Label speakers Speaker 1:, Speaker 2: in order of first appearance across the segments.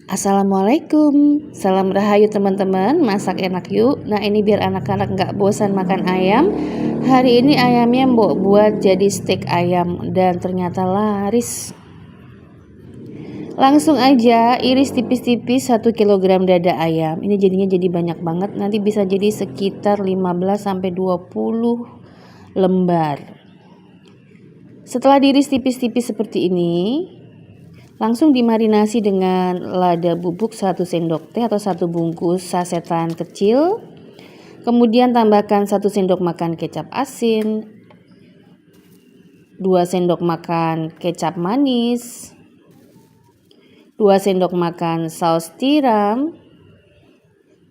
Speaker 1: Assalamualaikum, salam rahayu teman-teman, masak enak yuk. Nah ini biar anak-anak gak bosan makan ayam. Hari ini ayamnya mbok buat jadi steak ayam dan ternyata laris. Langsung aja iris tipis-tipis 1 kg dada ayam. Ini jadinya jadi banyak banget, nanti bisa jadi sekitar 15-20 lembar. Setelah diiris tipis-tipis seperti ini, langsung dimarinasi dengan lada bubuk 1 sendok teh atau 1 bungkus sasetan kecil. Kemudian tambahkan 1 sendok makan kecap asin, 2 sendok makan kecap manis, 2 sendok makan saus tiram,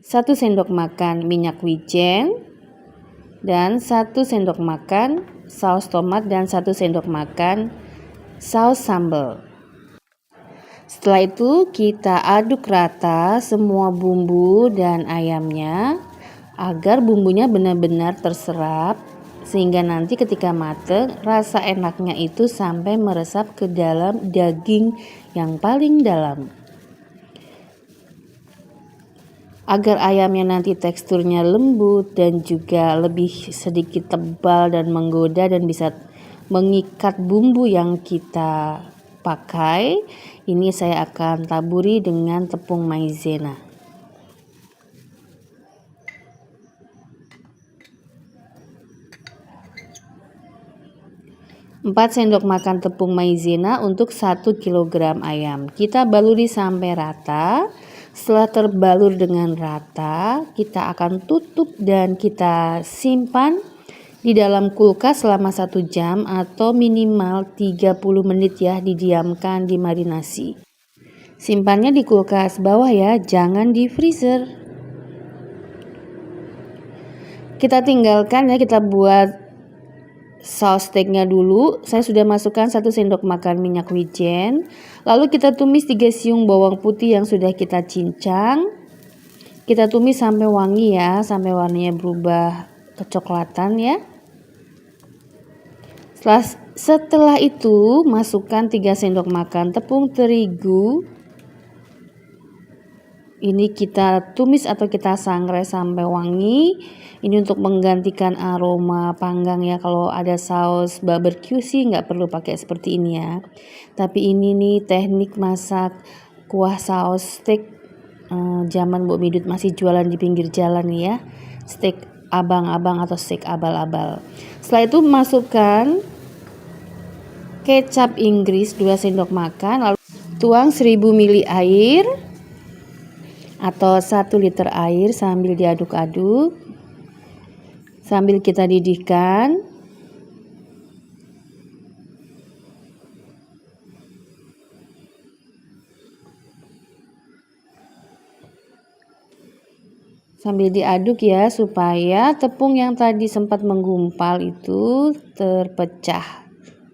Speaker 1: 1 sendok makan minyak wijen, dan 1 sendok makan saus tomat dan 1 sendok makan saus sambal. Setelah itu kita aduk rata semua bumbu dan ayamnya agar bumbunya benar-benar terserap, sehingga nanti ketika mateng rasa enaknya itu sampai meresap ke dalam daging yang paling dalam. Agar ayamnya nanti teksturnya lembut dan juga lebih sedikit tebal dan menggoda dan bisa mengikat bumbu yang kita pakai, ini saya akan taburi dengan tepung maizena. Empat sendok makan tepung maizena untuk 1 kg ayam. Kita baluri sampai rata. Setelah terbalur dengan rata, kita akan tutup dan kita simpan di dalam kulkas selama 1 jam atau minimal 30 menit ya, didiamkan di marinasi. Simpannya di kulkas bawah ya, jangan di freezer. Kita tinggalkan ya, kita buat saus steaknya dulu. Saya sudah masukkan 1 sendok makan minyak wijen. Lalu kita tumis 3 siung bawang putih yang sudah kita cincang. Kita tumis sampai wangi ya, sampai warnanya berubah kecoklatan ya. Setelah itu masukkan 3 sendok makan tepung terigu. Ini kita tumis atau kita sangrai sampai wangi. Ini untuk menggantikan aroma panggang ya. Kalau ada saus barbecue sih nggak perlu pakai seperti ini ya. Tapi ini nih teknik masak kuah saus steak zaman Mbok Midut masih jualan di pinggir jalan nih ya. Steak abang-abang atau steak abal-abal. Setelah itu masukkan kecap Inggris 2 sendok makan, lalu tuang 1000 ml air atau 1 liter air sambil diaduk-aduk sambil kita didihkan. Sambil diaduk ya, supaya tepung yang tadi sempat menggumpal itu terpecah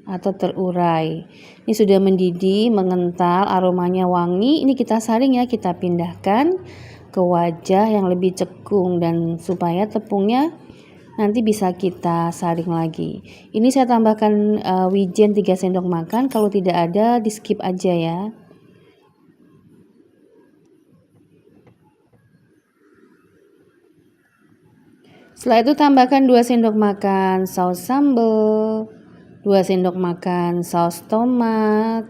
Speaker 1: atau terurai. Ini sudah mendidih, mengental, aromanya wangi. Ini kita saring ya, kita pindahkan ke wadah yang lebih cekung dan supaya tepungnya nanti bisa kita saring lagi. Ini saya tambahkan wijen 3 sendok makan, kalau tidak ada di skip aja ya. Setelah itu tambahkan 2 sendok makan saus sambal, 2 sendok makan saus tomat,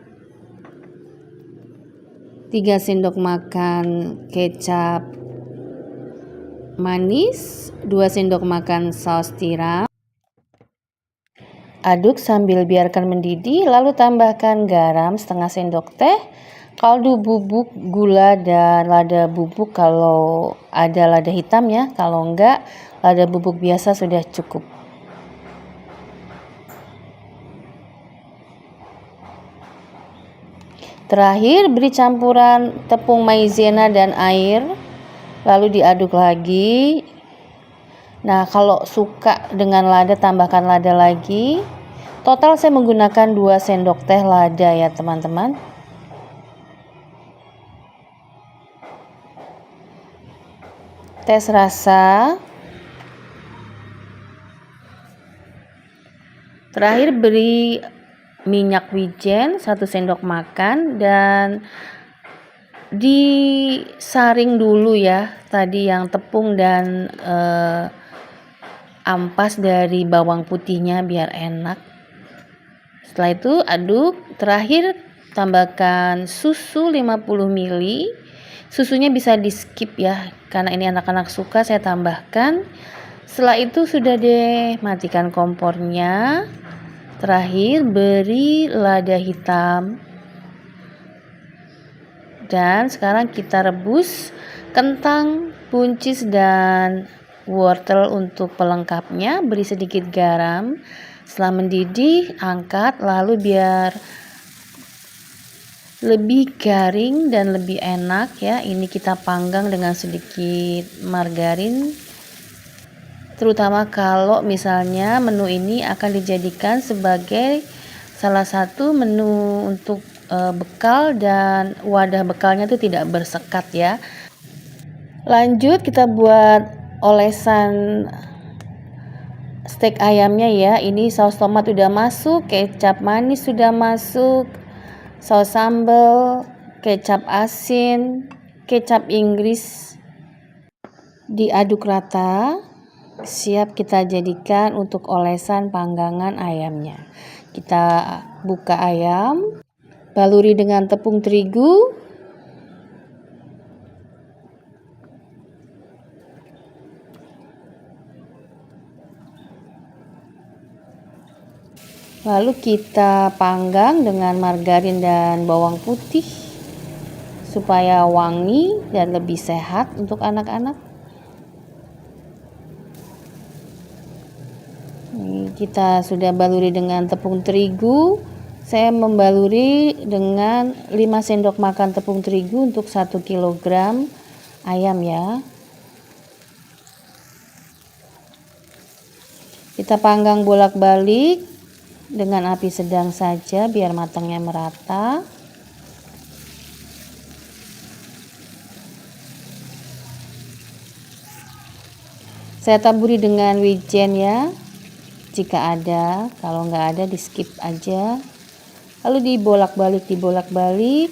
Speaker 1: 3 sendok makan kecap manis, 2 sendok makan saus tiram. Aduk sambil biarkan mendidih, lalu tambahkan garam setengah sendok teh, kaldu bubuk, gula, dan lada bubuk kalau ada lada hitam ya, kalau enggak lada bubuk biasa sudah cukup. Terakhir beri campuran tepung maizena dan air, lalu diaduk lagi. Nah kalau suka dengan lada tambahkan lada lagi. Total saya menggunakan 2 sendok teh lada ya teman-teman. Tes rasa. Terakhir beri minyak wijen 1 sendok makan dan disaring dulu ya tadi yang tepung dan ampas dari bawang putihnya biar enak. Setelah itu aduk, terakhir tambahkan susu 50 ml. Susunya bisa di skip ya, karena ini anak-anak suka saya tambahkan. Setelah itu sudah deh, matikan kompornya. Terakhir beri lada hitam. Dan sekarang kita rebus kentang, buncis dan wortel untuk pelengkapnya. Beri sedikit garam. Setelah mendidih, angkat lalu biar lebih garing dan lebih enak ya. Ini kita panggang dengan sedikit margarin. Terutama kalau misalnya menu ini akan dijadikan sebagai salah satu menu untuk bekal dan wadah bekalnya itu tidak bersekat ya. Lanjut kita buat olesan steak ayamnya ya. Ini saus tomat udah masuk, kecap manis sudah masuk, saus sambal, kecap asin, kecap Inggris. Diaduk rata, siap kita jadikan untuk olesan panggangan ayamnya. Kita buka ayam, baluri dengan tepung terigu. Lalu kita panggang dengan margarin dan bawang putih supaya wangi dan lebih sehat untuk anak-anak. Ini kita sudah baluri dengan tepung terigu. Saya membaluri dengan 5 sendok makan tepung terigu untuk 1 kg ayam ya. Kita panggang bolak-balik dengan api sedang saja biar matangnya merata. Saya taburi dengan wijen ya, jika ada. Kalau nggak ada di skip aja. Lalu dibolak-balik.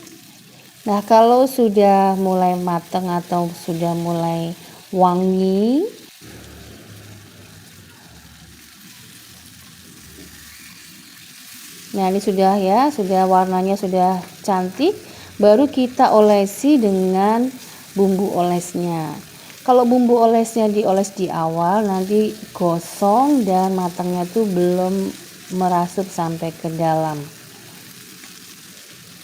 Speaker 1: Nah, kalau sudah mulai matang atau sudah mulai wangi, nah ini sudah ya, sudah warnanya sudah cantik. Baru kita olesi dengan bumbu olesnya. Kalau bumbu olesnya dioles di awal, nanti gosong dan matangnya tuh belum merasuk sampai ke dalam.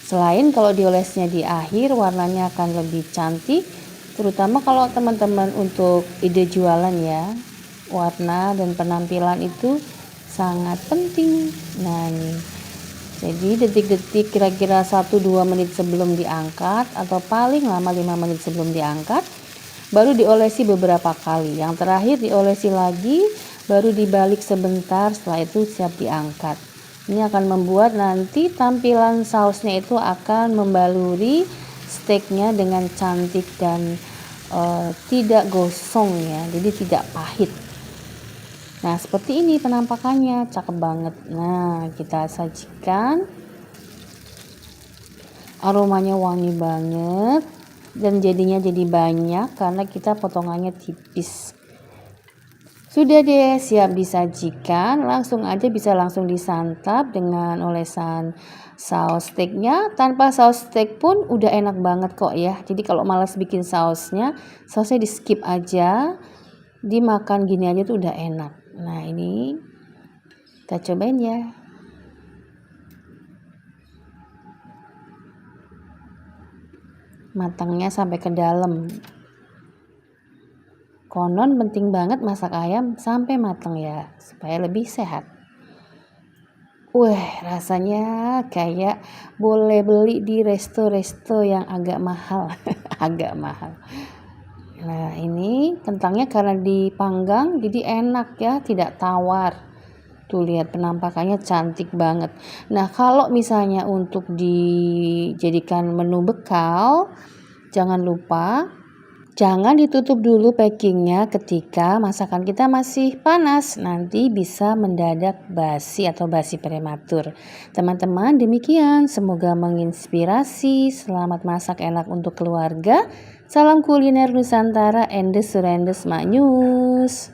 Speaker 1: Selain kalau diolesnya di akhir, warnanya akan lebih cantik. Terutama kalau teman-teman untuk ide jualan ya, warna dan penampilan itu sangat penting. Nah nih, jadi detik-detik kira-kira 1-2 menit sebelum diangkat atau paling lama 5 menit sebelum diangkat, baru diolesi beberapa kali. Yang terakhir diolesi lagi, baru dibalik sebentar, setelah itu siap diangkat. Ini akan membuat nanti tampilan sausnya itu akan membaluri steaknya dengan cantik dan tidak gosong ya, jadi tidak pahit. Nah seperti ini penampakannya, cakep banget. Nah kita sajikan, aromanya wangi banget dan jadinya jadi banyak karena kita potongannya tipis. Sudah deh, siap disajikan. Langsung aja bisa langsung disantap dengan olesan saus steaknya. Tanpa saus steak pun udah enak banget kok ya. Jadi kalau malas bikin sausnya di skip aja, dimakan gini aja tuh udah enak. Nah ini kita cobain ya. Matangnya sampai ke dalam. Konon penting banget masak ayam sampai matang ya, supaya lebih sehat. Wah, rasanya kayak boleh beli di resto-resto yang agak mahal. Agak mahal. Nah ini kentangnya karena dipanggang jadi enak ya, tidak tawar. Tuh lihat penampakannya cantik banget. Nah kalau misalnya untuk dijadikan menu bekal, jangan lupa Jangan ditutup dulu packingnya ketika masakan kita masih panas, nanti bisa mendadak basi atau basi prematur. Teman-teman, demikian, semoga menginspirasi. Selamat masak enak untuk keluarga. Salam kuliner Nusantara, endes surendes maknyus.